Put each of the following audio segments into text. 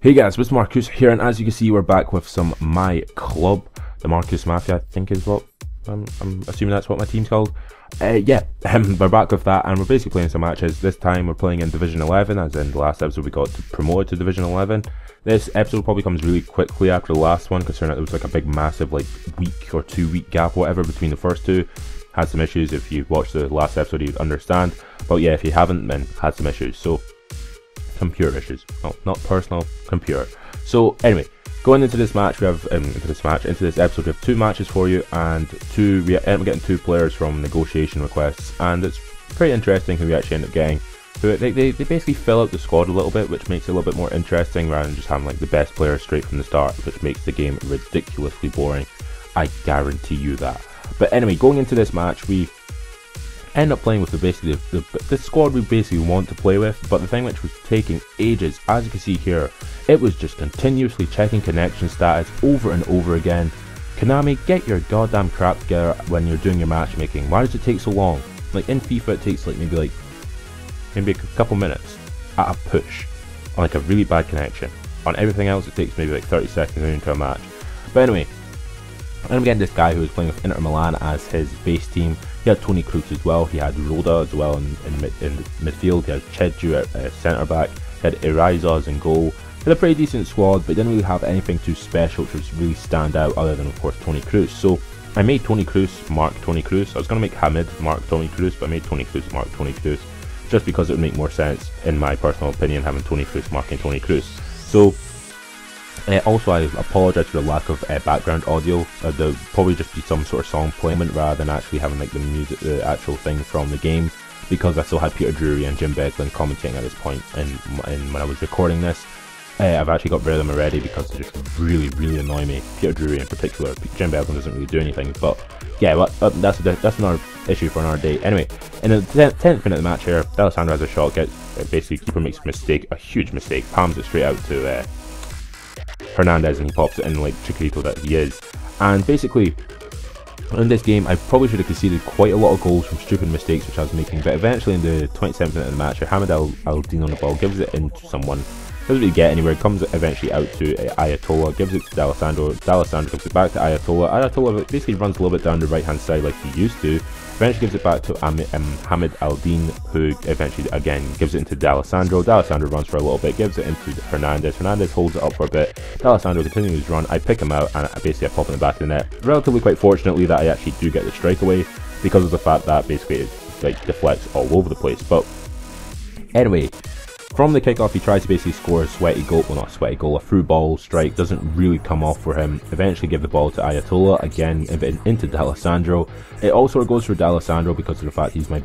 Hey guys, it's Markcoos here, and as you can see, we're back with some MyClub. The Markcoos Mafia, I think is what, I'm assuming that's what my team's called. We're back with that, and we're basically playing some matches. This time we're playing in Division 11, as in the last episode we got promoted to Division 11. This episode probably comes really quickly after the last one, considering that there was like a big massive like week or 2 week gap or whatever between the first two. Had some issues. If you watched the last episode you'd understand, but yeah, if you haven't, then had some issues. So computer issues, no, not personal, computer. So anyway, going into this match, we have into this episode, we have 2 matches for you, and we end up getting 2 players from negotiation requests, and it's pretty interesting who we actually end up getting. So they basically fill out the squad a little bit, which makes it a little bit more interesting rather than just having like the best players straight from the start, which makes the game ridiculously boring. I guarantee you that. But anyway, going into this match, we end up playing with the squad we basically want to play with, but the thing which was taking ages, as you can see here, it was just continuously checking connection status over and over again. Konami, get your goddamn crap together when you're doing your matchmaking. Why does it take so long? Like in FIFA it takes like maybe a couple minutes at a push on like a really bad connection. On everything else it takes maybe like 30 seconds into a match. But anyway, and I'm getting this guy who was playing with Inter Milan as his base team. He had Tony Kroos as well, he had Roda as well in midfield, he had Chedju at centre back, he had Irizos in goal. He had a pretty decent squad, but didn't really have anything too special to really stand out other than of course Tony Kroos. So I made Tony Kroos mark Tony Kroos. I was going to make Hamid mark Tony Kroos, but I made Tony Kroos mark Tony Kroos, just because it would make more sense in my personal opinion having Tony Kroos marking Tony Kroos. So also, I apologise for the lack of background audio. There'll probably just be some sort of song playing rather than actually having like the music, the actual thing from the game, because I still had Peter Drury and Jim Beglin commentating at this point, and when I was recording this, I've actually got rid of them already because they just really annoy me. Peter Drury in particular. Jim Beglin doesn't really do anything, but yeah, well, that's another issue for another day. Anyway, in the 10th minute of the match here, D'Alessandro has a shot, basically keeper makes a mistake, a huge mistake, palms it straight out to Hernandez, and he pops it in like Chiquito that he is. And basically in this game I probably should have conceded quite a lot of goals from stupid mistakes which I was making, but eventually in the 27th minute of the match, Hamid Al-Din on the ball gives it into someone, doesn't really get anywhere, comes eventually out to Ayatollah, gives it to D'Alessandro gives it back to Ayatollah basically runs a little bit down the right hand side like he used to, eventually gives it back to Hamid Al-Din, who eventually again gives it into D'Alessandro runs for a little bit, gives it into Hernandez holds it up for a bit, D'Alessandro continues his run, I pick him out and basically I pop in the back of the net, relatively quite fortunately that I actually do get the strike away because of the fact that basically it like deflects all over the place. But anyway, from the kickoff he tries to basically score a sweaty goal, well not a sweaty goal, a through ball strike, doesn't really come off for him, eventually give the ball to Ayatollah, again into D'Alessandro. It also goes for D'Alessandro because of the fact he's one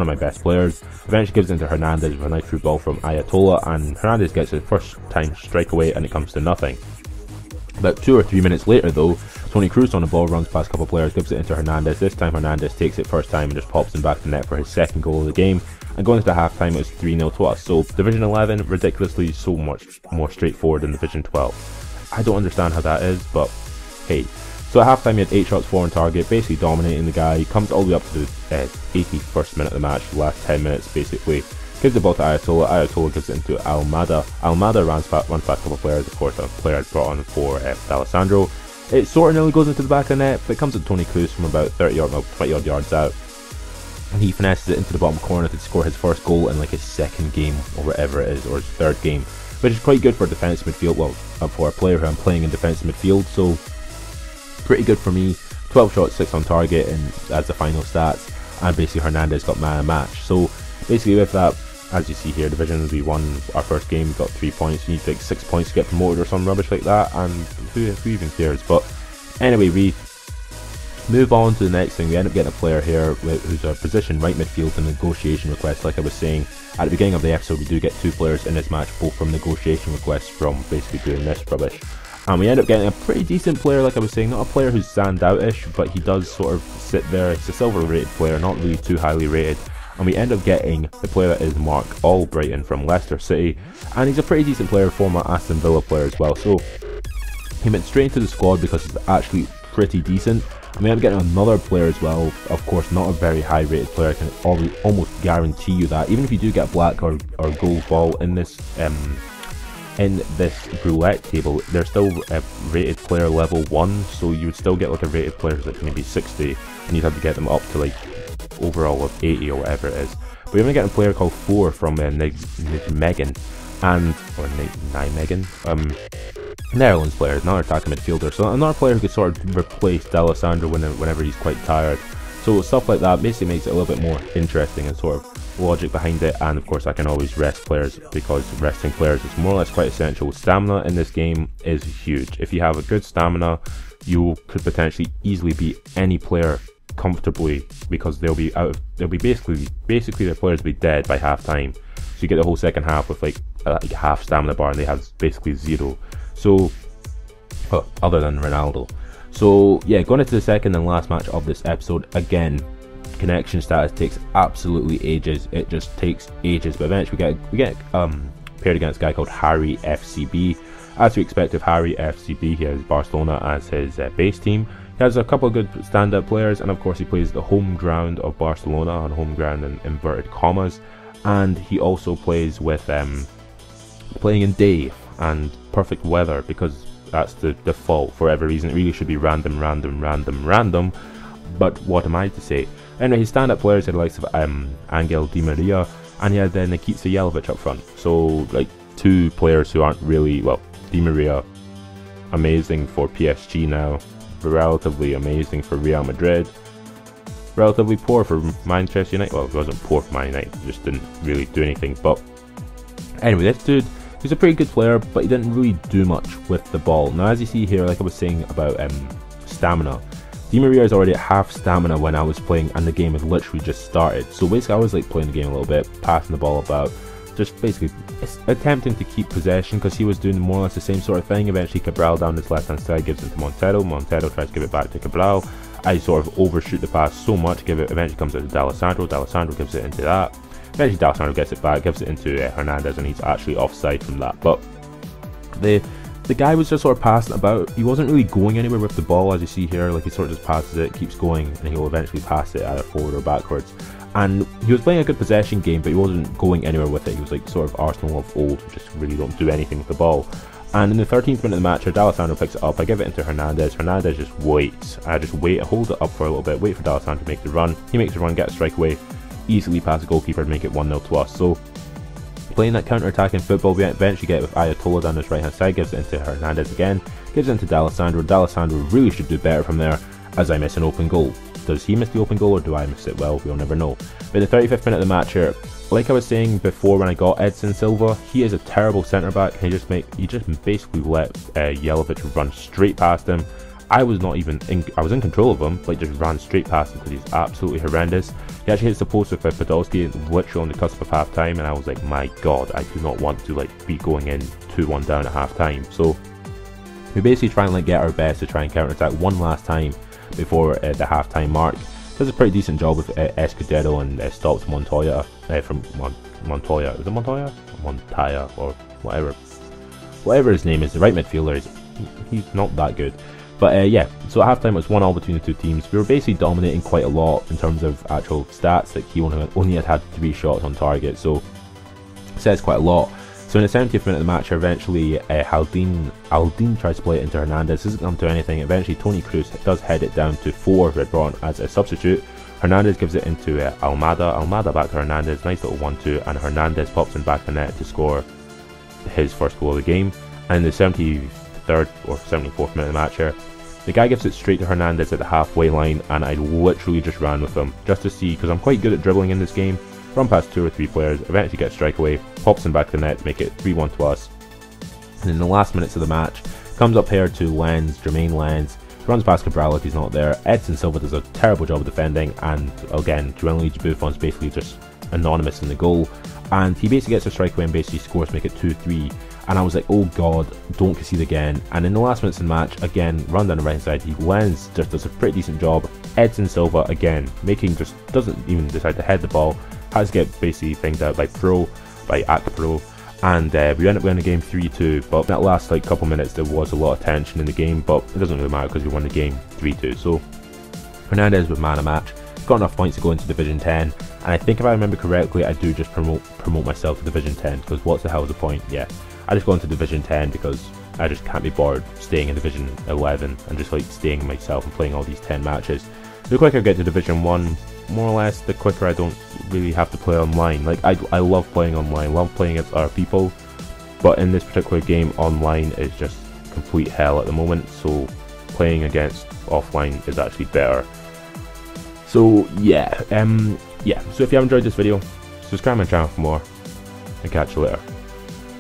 of my best players, eventually gives it into Hernandez with a nice through ball from Ayatollah, and Hernandez gets his first time strike away and it comes to nothing. About 2 or 3 minutes later though, Tony Kroos on the ball, runs past a couple of players, gives it into Hernandez. This time Hernandez takes it first time and just pops him back to the net for his second goal of the game. And going into half time it was 3-0 to us. So Division 11 ridiculously so much more straightforward than Division 12. I don't understand how that is, but hey. So at half time he had 8 shots, 4 on target, basically dominating the guy. He comes all the way up to the 81st minute of the match, the last 10 minutes basically. Gives the ball to Ayatollah gives it into Almada runs past a couple of players, of course a player I'd brought on for D'Alessandro. It sort of nearly goes into the back of the net, but it comes to Tony Kroos from about 20 odd yards out. And he finesses it into the bottom corner to score his first goal in like his second game or whatever it is, or his third game, which is quite good for defensive midfield, well for a player who I'm playing in defensive midfield, so pretty good for me. 12 shots, 6 on target and as the final stats, and basically Hernandez got man of the match. So basically with that, as you see here, Division, we won our first game, we got 3 points, you need like 6 points to get promoted or some rubbish like that, and who even cares. But anyway, we move on to the next thing. We end up getting a player here who's a position right midfield in negotiation request. Like I was saying at the beginning of the episode, we do get 2 players in this match, both from negotiation requests from basically doing this rubbish. And we end up getting a pretty decent player, like I was saying, not a player who's standout-ish, but he does sort of sit there. He's a silver rated player, not really too highly rated. And we end up getting the player that is Mark Albrighton from Leicester City, and he's a pretty decent player, former Aston Villa player as well. So he went straight into the squad because he's actually pretty decent. And we end up getting another player as well, of course not a very high rated player. I can almost guarantee you that even if you do get black or gold ball in this in this roulette table, they're still rated player level 1, so you would still get like a rated player like maybe 60, and you'd have to get them up to like overall of 80 or whatever it is. But we're going to get a player called 4 from Megan, and, or Nijmegen, Netherlands player, another attacking midfielder, so another player who could sort of replace D'Alessandro whenever he's quite tired. So stuff like that basically makes it a little bit more interesting and sort of logic behind it. And of course I can always rest players, because resting players is more or less quite essential. Stamina in this game is huge. If you have a good stamina, you could potentially easily beat any player comfortably, because they'll be basically their players will be dead by half time. So you get the whole second half with like half stamina bar, and they have basically 0. So other than Ronaldo. So yeah, going into the second and last match of this episode, again, connection status takes absolutely ages. It just takes ages, but eventually we get paired against a guy called Harry FCB. As we expect of Harry FCB, he has Barcelona as his base team. He has a couple of good standout players, and of course he plays the home ground of Barcelona, on home ground in inverted commas, and he also plays with playing in day and perfect weather, because that's the default for every reason. It really should be random, but what am I to say? Anyway, his stand-up players are the likes of Angel Di Maria, and he had Nikita Jelavic up front. So like 2 players who aren't really, well, Di Maria, amazing for PSG now, relatively amazing for Real Madrid, relatively poor for Manchester United. Well, it wasn't poor for Man United, just didn't really do anything. But anyway, this dude, he's a pretty good player, but he didn't really do much with the ball. Now, as you see here, like I was saying about stamina, Di Maria is already at half stamina when I was playing, and the game had literally just started. So basically I was like playing the game a little bit, passing the ball about, just basically attempting to keep possession, because he was doing more or less the same sort of thing. Eventually Cabral down this left hand side gives it to Montero. Montero tries to give it back to Cabral. I sort of overshoot the pass so much, eventually comes out to D'Alessandro. D'Alessandro gives it into that. Eventually D'Alessandro gets it back, gives it into Hernandez, and he's actually offside from that. But the guy was just sort of passing about. He wasn't really going anywhere with the ball, as you see here. Like, he sort of just passes it, keeps going, and he'll eventually pass it either forward or backwards. And he was playing a good possession game, but he wasn't going anywhere with it. He was like sort of Arsenal of old, who just really don't do anything with the ball. And in the 13th minute of the match, D'Alessandro picks it up. I give it into Hernandez. Hernandez just waits. I just wait, hold it up for a little bit, wait for D'Alessandro to make the run. He makes the run, gets a strike away, easily past the goalkeeper to make it 1-0 to us. So playing that counter-attacking football, we eventually get with Ayatollah down this right-hand side, gives it into Hernandez again, gives it into D'Alessandro. D'Alessandro really should do better from there, as I miss an open goal. Does he miss the open goal, or do I miss it? Well, we'll never know. But in the 35th minute of the match here, like I was saying before when I got Edson Silva, he is a terrible centre-back, and he just basically let Jelavic run straight past him. I was in control of him, but just ran straight past him because he's absolutely horrendous. He actually hits the post with Podolski literally on the cusp of half time, and I was like, my god, I do not want to like be going in 2-1 down at half time. So we basically try and like get our best to try and counter attack one last time before the half time mark. Does a pretty decent job with Escudero, and stops Montoya from Montoya. Is it Montoya? Montaya, or whatever his name is, the right midfielder. He's not that good. But yeah, so at halftime it was 1-1 between the two teams. We were basically dominating quite a lot in terms of actual stats. Like, he only had 3 shots on target, so it says quite a lot. So in the 70th minute of the match, eventually Aldin tries to play it into Hernandez. Doesn't come to anything. Eventually Toni Kroos does head it down to 4, who had brought on as a substitute. Hernandez gives it into Almada. Almada back to Hernandez. Nice little 1-2, and Hernandez pops in back of the net to score his first goal of the game. And in the 73rd or 74th minute of the match here, the guy gives it straight to Hernandez at the halfway line, and I literally just ran with him just to see, because I'm quite good at dribbling in this game. Run past 2 or 3 players, eventually get a strike away, pops in back to the net to make it 3-1 to us. And in the last minutes of the match, comes up here to Jermaine Lens, runs past Cabral like he's not there. Edson Silva does a terrible job of defending, and again, Gianluigi Buffon's basically just anonymous in the goal, and he basically gets a strike away and basically scores to make it 2-3. And I was like, oh god, don't concede again. And in the last minutes of the match, again, run down the right side, Lens just does a pretty decent job. Edson Silva again doesn't even decide to head the ball, has to get basically things out by Act Pro, and we end up winning the game 3-2. But in that last like couple minutes, there was a lot of tension in the game, but it doesn't really matter because we won the game 3-2. So Hernandez with man of match, got enough points to go into Division 10, and I think if I remember correctly, I do just promote myself to Division 10, because what the hell is the point? Yeah. I just go into Division 10 because I just can't be bored staying in Division 11 and just like staying myself and playing all these 10 matches. The quicker I get to Division 1, more or less, the quicker I don't really have to play online. Like, I love playing online, love playing against other people, but in this particular game, online is just complete hell at the moment, so playing against offline is actually better. So yeah, so if you have enjoyed this video, subscribe to my channel for more, and catch you later.